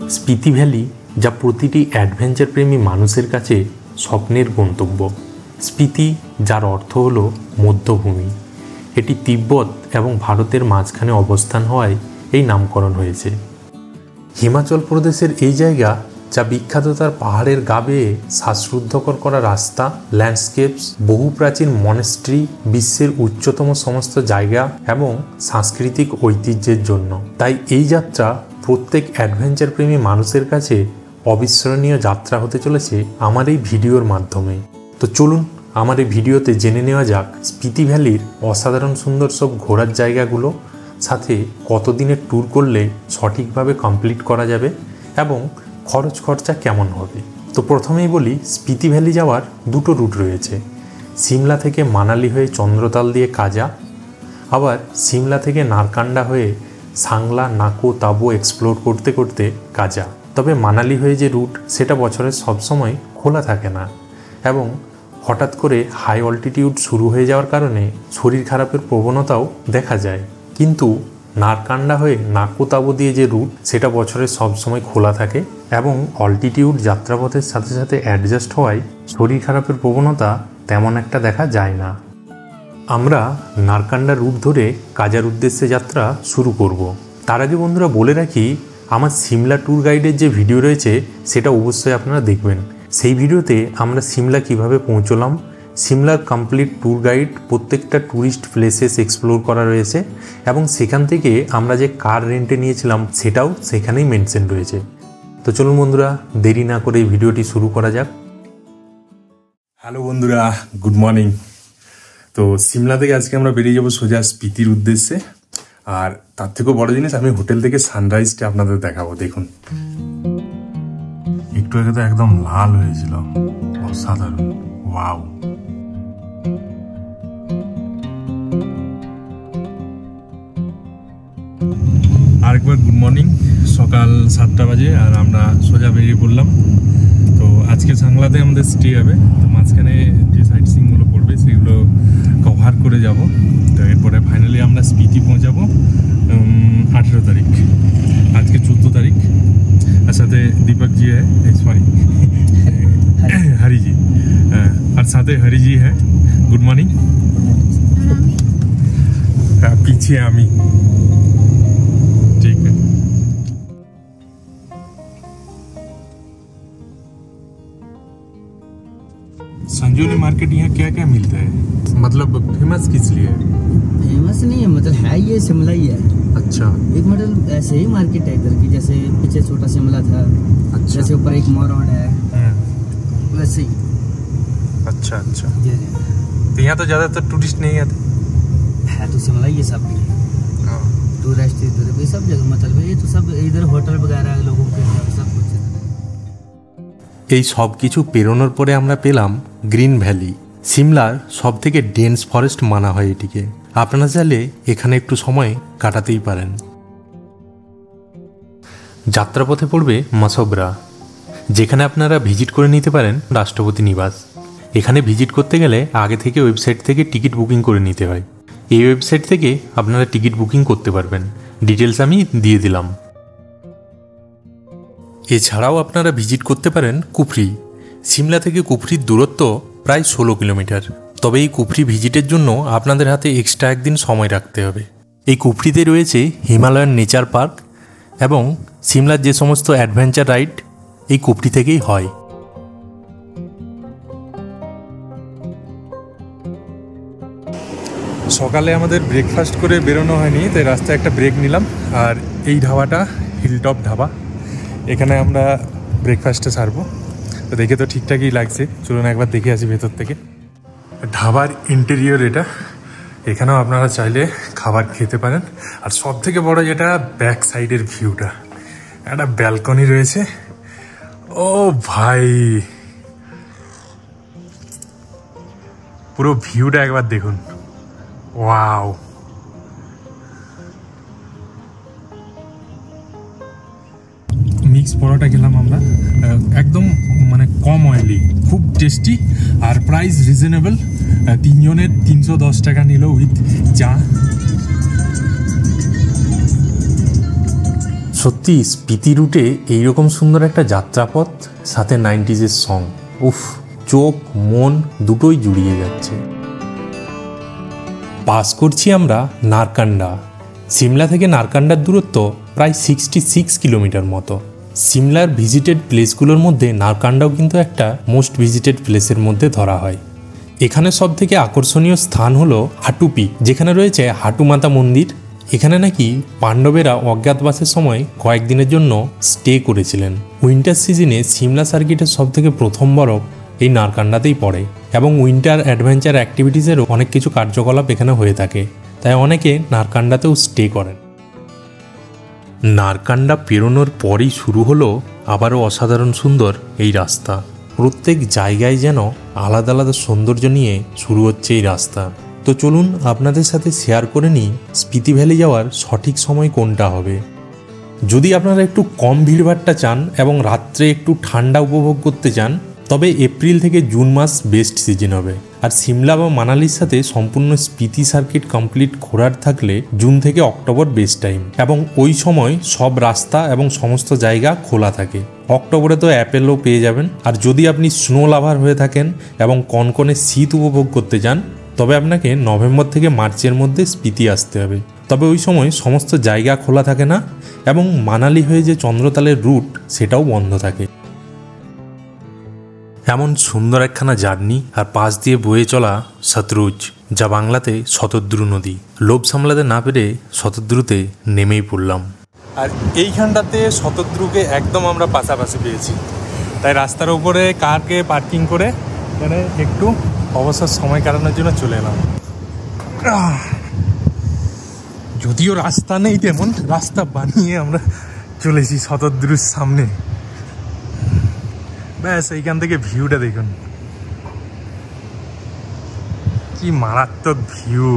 Spiti valley যা প্রতিটি adventure প্রেমী মানুষের কাছে স্বপ্নের গন্তব্য। স্পিতি, যার অর্থ হল মধ্যভূমি, এটি তিব্বত এবং ভারতের মাঝখানে অবস্থান হওয়ায় এই নামকরণ হয়েছে। হিমাচল প্রদেশের এই জায়গা, যা বিখ্যাত তার পাহাড়ের গা বেয়ে শ্বাসরুদ্ধকর করা রাস্তা, ল্যান্ডস্কেপস, বহু প্রাচীন মনেস্ট্রি, বিশ্বের উচ্চতম সমস্ত জায়গা এবং সাংস্কৃতিক ঐতিহ্যের জন্য। তাই এই যাত্রা প্রত্যেক অ্যাডভেঞ্চার প্রেমী মানুষের কাছে অবিস্মরণীয় যাত্রা হতে চলেছে আমার এই ভিডিওর মাধ্যমে। তো চলুন আমার এই ভিডিওতে জেনে নেওয়া যাক স্পিতি ভ্যালির অসাধারণ সুন্দর সব ঘোরার জায়গাগুলো, সাথে কতদিনের ট্যুর করলে সঠিকভাবে কমপ্লিট করা যাবে এবং খরচ খরচা কেমন হবে। তো প্রথমেই বলি, স্পিতি ভ্যালি যাওয়ার দুটো রুট রয়েছে। সিমলা থেকে মানালি হয়ে চন্দ্রতাল দিয়ে কাজা, আবার সিমলা থেকে নারকান্ডা হয়ে সাংলা, নাকো, তাবো এক্সপ্লোর করতে করতে কাজা। তবে মানালি হয়ে যে রুট, সেটা বছরের সবসময় খোলা থাকে না এবং হঠাৎ করে হাই অল্টিটিউড শুরু হয়ে যাওয়ার কারণে শরীর খারাপের প্রবণতাও দেখা যায়। কিন্তু নারকান্ডা হয়ে নাকো, তাবো দিয়ে যে রুট, সেটা বছরের সবসময় খোলা থাকে এবং অল্টিটিউড যাত্রাপথের সাথে সাথে অ্যাডজাস্ট হওয়ায় শরীর খারাপের প্রবণতা তেমন একটা দেখা যায় না। আমরা নারকান্ডা রুট ধরে কাজার উদ্দেশ্যে যাত্রা শুরু করব। তার আগে বন্ধুরা বলে রাখি, আমার সিমলা ট্যুর গাইডের যে ভিডিও রয়েছে সেটা অবশ্যই আপনারা দেখবেন। সেই ভিডিওতে আমরা সিমলা কিভাবে পৌঁছলাম, সিমলার কমপ্লিট ট্যুর গাইড, প্রত্যেকটা ট্যুরিস্ট প্লেসেস এক্সপ্লোর করা রয়েছে এবং সেখান থেকে আমরা যে কার রেন্টে নিয়েছিলাম সেটাও সেখানেই মেনশন রয়েছে। তো চলুন বন্ধুরা, দেরি না করে এই ভিডিওটি শুরু করা যাক। হ্যালো বন্ধুরা, গুড মর্নিং। তো সিমলা থেকে আজকে আমরা বেরিয়ে যাবো সোজা স্পিতির উদ্দেশ্যে। আর তার থেকেও বড় জিনিস, আমি হোটেল থেকে সানরাইজটা আপনাদের দেখাবো। দেখুন, একটু আগে তো একদম লাল হয়েছিল, অসাধারণ, ওয়াও। আরেকবার গুড মর্নিং। সকাল 7টা বাজে আর আমরা সোজা বেরিয়ে পড়লাম। তো আজকে সাংলাতে আমাদের স্টে হবে। তো মাঝখানে যে সাইট সিইংগুলো পড়বে সেগুলো কভার করে যাব। তো এরপরে ফাইনালি আমরা স্পিতি পৌঁছাবো 18 তারিখ। আজকে 14 তারিখ। আর সাথে दीपक जी है, सॉरी हरी जी, और साथ हरी जी है। Good morning. पीछे आमी, ठीक है। संजोली मार्केट यहाँ क्या क्या मिलता है, मतलब फेमस किस लिए है? फेमस नहीं है, मतलब है ये शिमला ही है। अच्छा, एक मतलब ऐसे ही मार्केट है इधर की, जैसे पीछे छोटा शिमला था। अच्छा, जैसे ऊपर एक मॉल रोड है, वैसे ही। अच्छा अच्छा। तो यहाँ तो ज्यादातर टूरिस्ट नहीं आते है, तो शिमला ही है सब भी। टूरिस्ट इधर भी सब जगह, मतलब ये तो सब इधर होटल वगैरह लोगों के सब कुछ। এই সব কিছু পেরোনোর পরে আমরা পেলাম গ্রিন ভ্যালি। সিমলার সব থেকে ডেন্স ফরেস্ট মানা হয় এটিকে। আপনারা চাইলে এখানে একটু সময় কাটাতেই পারেন। যাত্রাপথে পড়বে মাসোবরা, যেখানে আপনারা ভিজিট করে নিতে পারেন রাষ্ট্রপতি নিবাস। এখানে ভিজিট করতে গেলে আগে থেকে ওয়েবসাইট থেকে টিকিট বুকিং করে নিতে হয়। এই ওয়েবসাইট থেকে আপনারা টিকিট বুকিং করতে পারবেন, ডিটেলস আমি দিয়ে দিলাম। এছাড়াও আপনারা ভিজিট করতে পারেন কুফরি। সিমলা থেকে কুফরির দূরত্ব প্রায় 16 কিলোমিটার। তবে এই কুফরি ভিজিটের জন্য আপনাদের হাতে এক্সট্রা একদিন সময় রাখতে হবে। এই কুফরিতে রয়েছে হিমালয়ান নেচার পার্ক এবং সিমলার যে সমস্ত অ্যাডভেঞ্চার রাইড এই কুফরি থেকেই হয়। সকালে আমাদের ব্রেকফাস্ট করে বেরোনো হয়নি, তাই রাস্তায় একটা ব্রেক নিলাম। আর এই ধাবাটা হিলটপ ধাবা, এখানে আমরা ব্রেকফাস্টে সারবো। তো দেখে তো ঠিকঠাকই লাগছে, চলুন একবার দেখে আসি ভেতর থেকে। ধাবার ইন্টেরিয়র এটা, এখানেও আপনারা চাইলে খাবার খেতে পারেন। আর সব থেকে বড় যেটা, ব্যাক সাইডের ভিউটা, একটা ব্যালকনি রয়েছে। ও ভাই, পুরো ভিউটা একবার দেখুন, ওয়াও। মিক্স পরোটা খেলাম আমরা, একদম মানে কম অয়েলি, খুব টেস্টি আর প্রাইস রিজনেবল। 3 জনের 310 টাকা নিল উইথ চা। সত্যি স্পিতি রুটে এইরকম সুন্দর একটা যাত্রাপথ, সাথে 90s সং, উফ, চোখ মন দুটোই জুড়িয়ে যাচ্ছে। পাস করছি আমরা নারকান্ডা। সিমলা থেকে নারকান্ডার দূরত্ব প্রায় 66 কিলোমিটার মতো। সিমলার ভিজিটেড প্লেসগুলোর মধ্যে নারকান্ডাও কিন্তু একটা মোস্ট ভিজিটেড প্লেসের মধ্যে ধরা হয়। এখানে সব থেকে আকর্ষণীয় স্থান হলো হাটু পিক, যেখানে রয়েছে হাটু মাতা মন্দির। এখানে নাকি পাণ্ডবেরা অজ্ঞাতবাসের সময় কয়েকদিনের জন্য স্টে করেছিলেন। উইন্টার সিজনে সিমলা সার্কিটের সব থেকে প্রথম বরফ এই নারকান্ডাতেই পড়ে এবং উইন্টার অ্যাডভেঞ্চার অ্যাক্টিভিটিসেরও অনেক কিছু কার্যকলাপ এখানে হয়ে থাকে, তাই অনেকে নারকান্ডাতেও স্টে করেন। নারকান্ডা পেরোনোর পরই শুরু হলো আবারও অসাধারণ সুন্দর এই রাস্তা। প্রত্যেক জায়গায় যেন আলাদা আলাদা সৌন্দর্য নিয়ে শুরু হচ্ছে এই রাস্তা। তো চলুন আপনাদের সাথে শেয়ার করে নিই স্পিতি ভ্যালি যাওয়ার সঠিক সময় কোনটা হবে। যদি আপনারা একটু কম ভিড়ভাড়টা চান এবং রাত্রে একটু ঠান্ডা উপভোগ করতে চান, তবে এপ্রিল থেকে জুন মাস বেস্ট সিজন হবে। আর সিমলা বা মানালির সাথে সম্পূর্ণ স্পিতি সার্কিট কমপ্লিট ঘোরার থাকলে জুন থেকে অক্টোবর বেস্ট টাইম, এবং ওই সময় সব রাস্তা এবং সমস্ত জায়গা খোলা থাকে। অক্টোবরে তো অ্যাপেলও পেয়ে যাবেন। আর যদি আপনি স্নো লাভার হয়ে থাকেন এবং কনকনে শীত উপভোগ করতে চান, তবে আপনাকে নভেম্বর থেকে মার্চের মধ্যে স্পিতি আসতে হবে। তবে ওই সময় সমস্ত জায়গা খোলা থাকে না এবং মানালি হয়ে যে চন্দ্রতালের রুট সেটাও বন্ধ থাকে। এমন সুন্দর একখানা জার্নি আর পাশ দিয়ে বয়ে চলা সতরুজ, যা বাংলাতে শতদ্রু নদী। লোভ সামলাতে না পেরে শতদ্রুতে নেমেই পড়লাম। আর এইখানটাতে শতদ্রুকে একদম আমরা পাশাপাশি পেয়েছি, তাই রাস্তার উপরে কারকে পার্কিং করে এখানে একটু অবসর সময় কাটানোর জন্য চলে এলাম। যদিও রাস্তা নেই তেমন, রাস্তা বানিয়ে আমরা চলেছি শতদ্রুর সামনে। ব্যাস এইখান থেকে ভিউটা দেখুন, কি মারাত্মক ভিউ।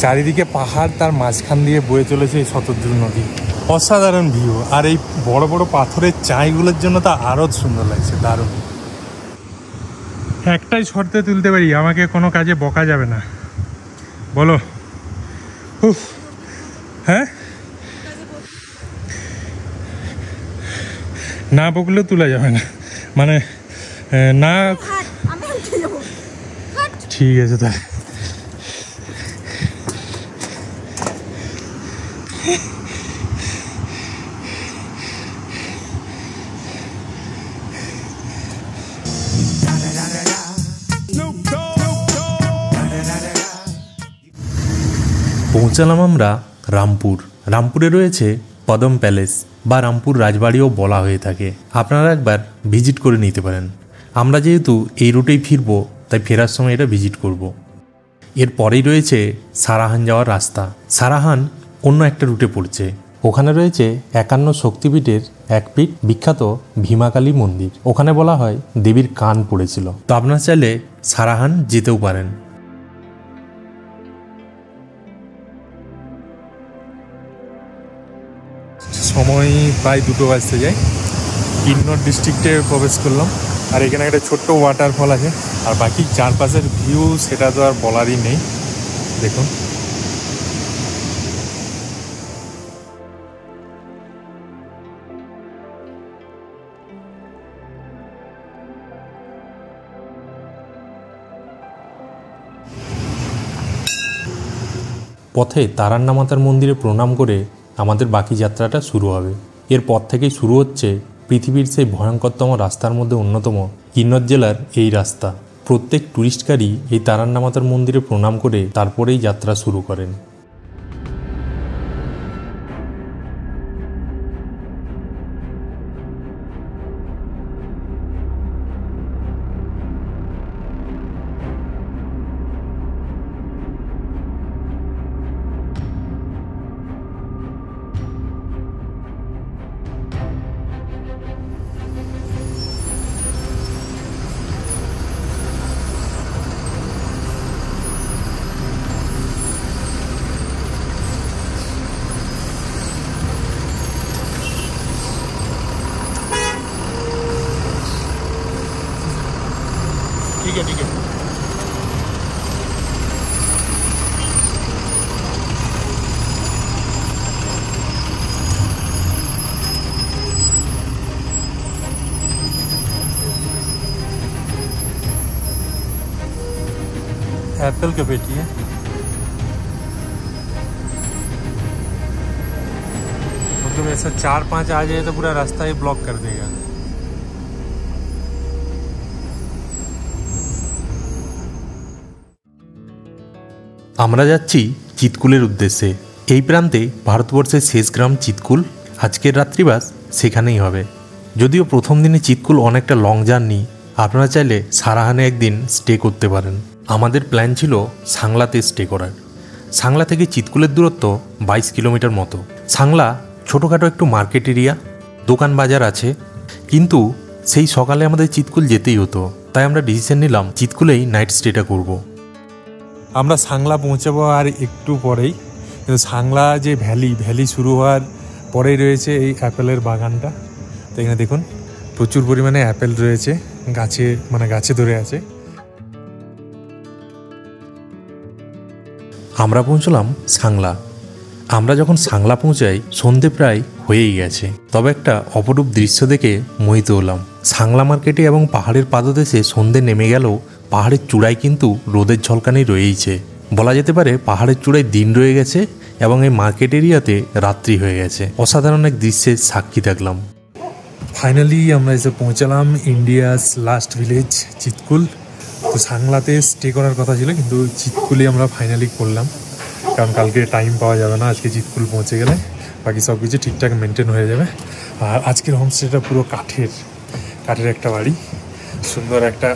চারিদিকে পাহাড়, তার মাঝখান দিয়ে বয়ে চলেছে এই শতদ্রু নদী। অসাধারণ ভিউ। আর এই বড় বড় পাথরের চাইগুলোর জন্য তা আরো সুন্দর লাগছে, দারুণ। একটাই শর্তে তুলতে পারি, আমাকে কোনো কাজে বকা যাবে না, বলো? হ্যাঁ, না বকলেও তোলা যাবে না, মানে না। ঠিক আছে তাহলে। পৌঁছালাম আমরা রামপুর। রামপুরে রয়েছে পদম প্যালেস বা রামপুর রাজবাড়িও বলা হয়ে থাকে। আপনারা একবার ভিজিট করে নিতে পারেন। আমরা যেহেতু এই রুটেই ফিরবো, তাই ফেরার সময় এটা ভিজিট করব। এরপরেই রয়েছে সারাহান যাওয়ার রাস্তা। সারাহান অন্য একটা রুটে পড়ছে। ওখানে রয়েছে 51 শক্তিপীঠের এক পীঠ বিখ্যাত ভীমাকালী মন্দির। ওখানে বলা হয় দেবীর কান পড়েছিল। তো আপনারা চাইলে সারাহান যেতেও পারেন। সময় প্রায় 2টো বাজতে যায়। কিন্নর ডিস্ট্রিক্টে প্রবেশ করলাম। আর এখানে একটা ছোট্ট ওয়াটারফল আছে। আর বাকি চারপাশের ভিউ সেটা তো আর বলারই নেই, দেখুন। পথে তারান্না মাতার মন্দিরে প্রণাম করে আমাদের বাকি যাত্রাটা শুরু হবে। এরপর থেকেই শুরু হচ্ছে পৃথিবীর সেই ভয়ঙ্করতম রাস্তার মধ্যে অন্যতম কিন্নর জেলার এই রাস্তা। প্রত্যেক টুরিস্ট গাড়ি এই তারান্না মাতার মন্দিরে প্রণাম করে তারপরেই যাত্রা শুরু করেন। ठीक है ठीक है। एप्पल की पेटी है। मतलब ऐसा 4-5 आ जाए तो पूरा रास्ता ही ब्लॉक कर देगा। আমরা যাচ্ছি চিৎকুলের উদ্দেশ্যে। এই প্রান্তে ভারতবর্ষের শেষ গ্রাম চিৎকুল। আজকের রাত্রিবাস সেখানেই হবে। যদিও প্রথম দিনে চিৎকুল অনেকটা লং জার্নি, আপনারা চাইলে সারাহানে একদিন স্টে করতে পারেন। আমাদের প্ল্যান ছিল সাংলাতে স্টে করার। সাংলা থেকে চিৎকুলের দূরত্ব 22 কিলোমিটার মতো। সাংলা ছোটোখাটো একটু মার্কেট এরিয়া, দোকান বাজার আছে, কিন্তু সেই সকালে আমাদের চিৎকুল যেতেই হতো, তাই আমরা ডিসিশন নিলাম চিৎকুলেই নাইট স্টেটা করব। আমরা সাংলা পৌঁছাবো আর একটু পরেই, কিন্তু সাংলা যে ভ্যালি শুরু হওয়ার পরেই রয়েছে এই অ্যাপেলের বাগানটা। তো এখানে দেখুন প্রচুর পরিমাণে অ্যাপেল রয়েছে, গাছে ধরে আছে। আমরা পৌঁছলাম সাংলা। আমরা যখন সাংলা পৌঁছাই সন্ধে প্রায় হয়েই গেছে, তবে একটা অপরূপ দৃশ্য দেখে মোহিত হলাম। সাংলা মার্কেটে এবং পাহাড়ের পাদদেশে সন্ধে নেমে গেলেও পাহাড়ের চূড়ায় কিন্তু রোদের ঝলকানি রয়েইছে। বলা যেতে পারে পাহাড়ের চূড়ায় দিন রয়ে গেছে এবং এই মার্কেট এরিয়াতে রাত্রি হয়ে গেছে। অসাধারণ এক দৃশ্যের সাক্ষী থাকলাম। ফাইনালি আমরা এসে পৌঁছালাম ইন্ডিয়াস লাস্ট ভিলেজ চিৎকুল। তো সাংলাতে স্টে করার কথা ছিল, কিন্তু চিৎকুলই আমরা ফাইনালি করলাম, কারণ কালকে টাইম পাওয়া যাবে না। আজকে চিৎকুল পৌঁছে গেলে বাকি সব কিছু ঠিকঠাক মেনটেন হয়ে যাবে। আর আজকের হোমস্টেটা পুরো কাঠের একটা বাড়ি, সুন্দর একটা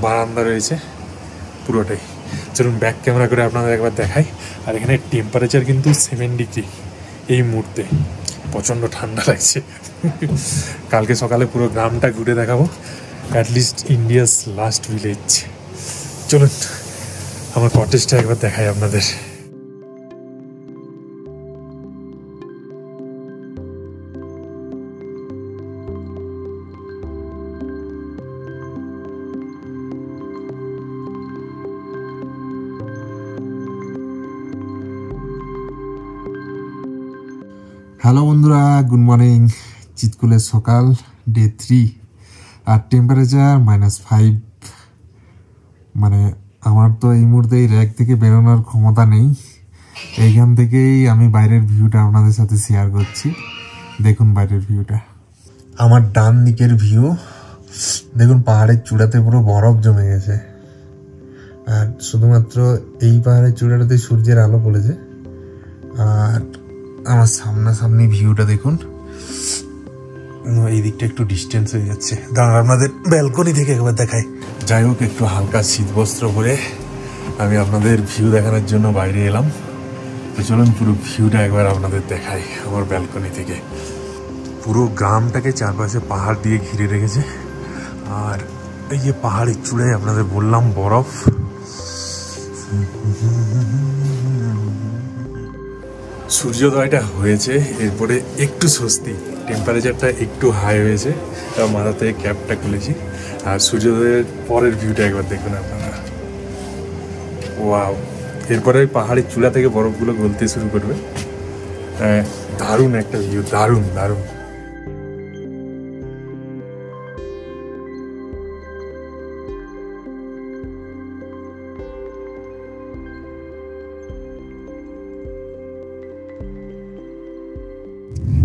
বারান্দা রয়েছে পুরোটাই। চলুন ব্যাক ক্যামেরা করে আপনাদের একবার দেখাই। আর এখানে টেম্পারেচার কিন্তু 7 ডিগ্রি এই মুহূর্তে, প্রচণ্ড ঠান্ডা লাগছে। কালকে সকালে পুরো গ্রামটা ঘুরে দেখাবো, অ্যাটলিস্ট ইন্ডিয়াস লাস্ট ভিলেজ। চলুন আমার কটেজটা একবার দেখাই আপনাদের। হ্যালো বন্ধুরা, গুড মর্নিং। চিৎকুলের সকাল, ডে 3, আর টেম্পারেচার -5। মানে আমার তো এই মুহূর্তে এই র্যাক থেকে বেরোনোর ক্ষমতা নেই। এইখান থেকেই আমি বাইরের ভিউটা আপনাদের সাথে শেয়ার করছি। দেখুন বাইরের ভিউটা, আমার ডান দিকের ভিউ দেখুন। পাহাড়ের চূড়াতে পুরো বরফ জমে গেছে, আর শুধুমাত্র এই পাহাড়ের চূড়াটাতে সূর্যের আলো পড়েছে। আর আমার সামনাসামনি ভিউটা দেখুন, এই দিকটা একটু ডিস্টেন্স হয়ে যাচ্ছে। দাঁড়ান আপনাদের ব্যালকনি থেকে একবার দেখাই। যাই হোক, একটু হালকা শীতবস্ত্র পরে আমি আপনাদের ভিউ দেখানোর জন্য বাইরে এলাম। তো চলুন পুরো ভিউটা একবার আপনাদের দেখাই আমার ব্যালকনি থেকে। পুরো গ্রামটাকে চারপাশে পাহাড় দিয়ে ঘিরে রেখেছে, আর এই যে পাহাড়ের চূড়ায় আপনাদের বললাম বরফ। সূর্যোদয়টা হয়েছে, এরপরে একটু স্বস্তি, টেম্পারেচারটা একটু হাই হয়েছে, তাও মাথা থেকে ক্যাপটা খুলেছি। আর সূর্যোদয়ের পরের ভিউটা একবার দেখুন আপনারা। ওয়াও, এরপরে ওই পাহাড়ের চূড়া থেকে বরফগুলো গলতে শুরু করবে। দারুণ একটা ভিউ, দারুণ দারুণ।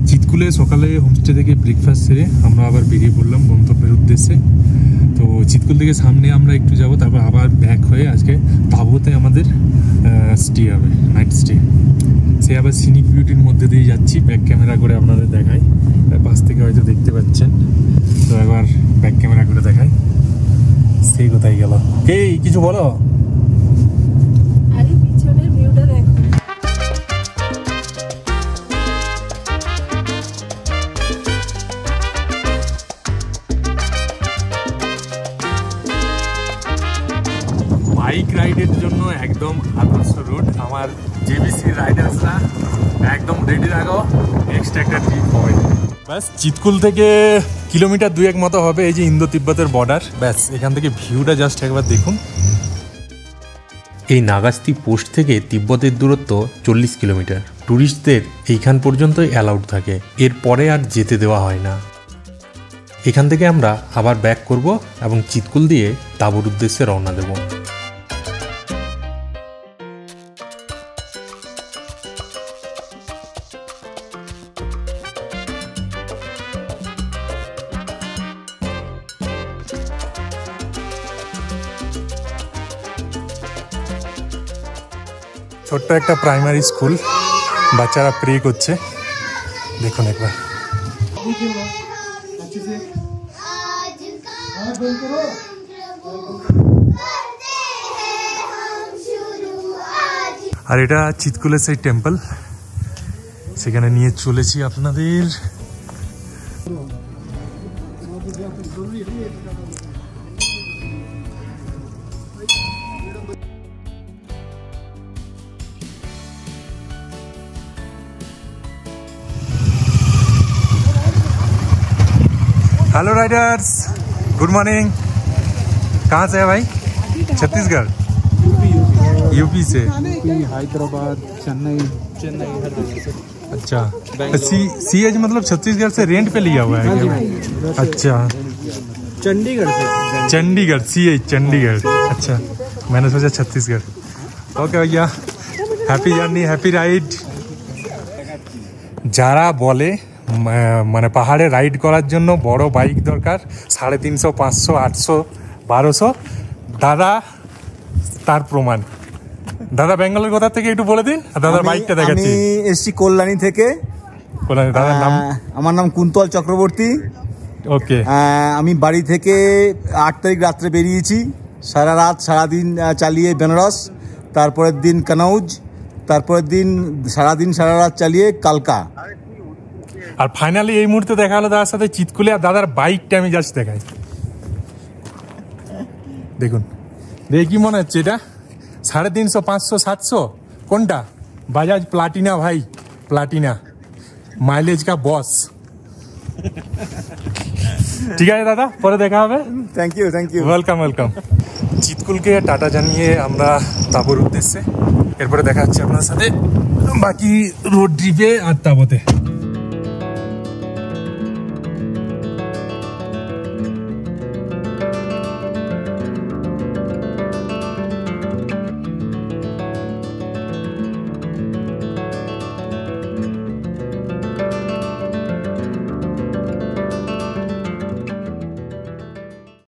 চিৎকুলে সকালে হোমস্টে থেকে ব্রেকফাস্ট সেরে আমরা আবার বেরিয়ে পড়লাম গন্তব্যের উদ্দেশ্যে। তো চিৎকুল থেকে সামনে আমরা একটু যাব, তারপর আবার ব্যাক হয়ে আজকে তাঁবুতে আমাদের স্টে হবে, নাইট স্টে। সে আবার সিনিক বিউটির মধ্যে দিয়ে যাচ্ছি, ব্যাক ক্যামেরা করে আপনাদের দেখাই। পাশ থেকে হয়তো দেখতে পাচ্ছেন, তো একবার ব্যাক ক্যামেরা করে দেখাই। সে কোথায় গেল? কে কিছু বলো? বাইক রাইডের জন্য একদম আদর্শ রুট। আমার জেবিসি রাইডার্সরা একদম রেডি রাখো, নেক্সট একটা ট্রিপ হবে। ব্যাস চিৎকুল থেকে কিলোমিটার 2-1 মতো হবে। এই যে ইন্দো তিব্বতের বর্ডার, ব্যাস এখান থেকে ভিউটা জাস্ট একবার দেখুন। এই নাগাস্তি পোস্ট থেকে তিব্বতের দূরত্ব 40 কিলোমিটার। ট্যুরিস্টদের এইখান পর্যন্তই অ্যালাউড থাকে, এরপরে আর যেতে দেওয়া হয় না। এখান থেকে আমরা আবার ব্যাক করব এবং চিতকুল দিয়ে তাঁবুর উদ্দেশ্যে রওনা দেব। ছোট্ট একটা প্রাইমারি স্কুল, বাচ্চারা প্রে করছে, দেখুন একবার। আর এটা চিতকুলের সেই টেম্পল, সেখানে নিয়ে চলেছি আপনাদের। Hello Riders, good morning. कहाँ से है भाई? छत्तीसगढ़, यूपी से, हैदराबाद, चेन्नई हर जगह से। अच्छा, सी एच मतलब छत्तीसगढ़ से रेंट पे लिया हुआ है क्या? अच्छा, चंडीगढ़ से। Chandigarh, C H Chandigarh. अच्छा, मैंने सोचा छत्तीसगढ़। ओके भैया, हैप्पी जर्नी, हैप्पी राइड। যারা বলে মানে পাহাড়ে রাইড করার জন্য বড় বাইক দরকার, 350, 500, 800, 1200, দাদা তার প্রমাণ। দাদা বেঙ্গলের কোথা থেকে একটু বলে দিন, দাদার বাইকটা দেখাচ্ছি। আমি এসছি কল্যাণী থেকে। কল্যাণী, দাদার নাম? আমার নাম কুন্তল চক্রবর্তী। ওকে। আমি বাড়ি থেকে 8 তারিখ রাত্রে বেরিয়েছি, সারা রাত সারাদিন চালিয়ে বেনারস, তারপরের দিন কানৌজ, তারপরের দিন সারাদিন সারা রাত চালিয়ে কালকা। আর ফাইনালি এই মুহূর্তে দেখা হলো দাদার সাথে চিতকুলে। আর দাদার বাইকটা আমি জাস্ট দেখাই, দেখুন। দেখে কি মনে হচ্ছে এটা? 350, 500, 700 কোনটা? বাজাজ প্লাটিনা ভাই, প্লাটিনা, মাইলেজ কা বস। ঠিক আছে দাদা, পরে দেখা হবে। Thank you, thank you, welcome welcome. চিতকুলকে টাটা জানিয়ে আমরা তাঁবুর উদ্দেশ্যে, এরপরে দেখা হচ্ছে আপনার সাথে বাকি রোড ট্রিপে আর তাঁবুতে।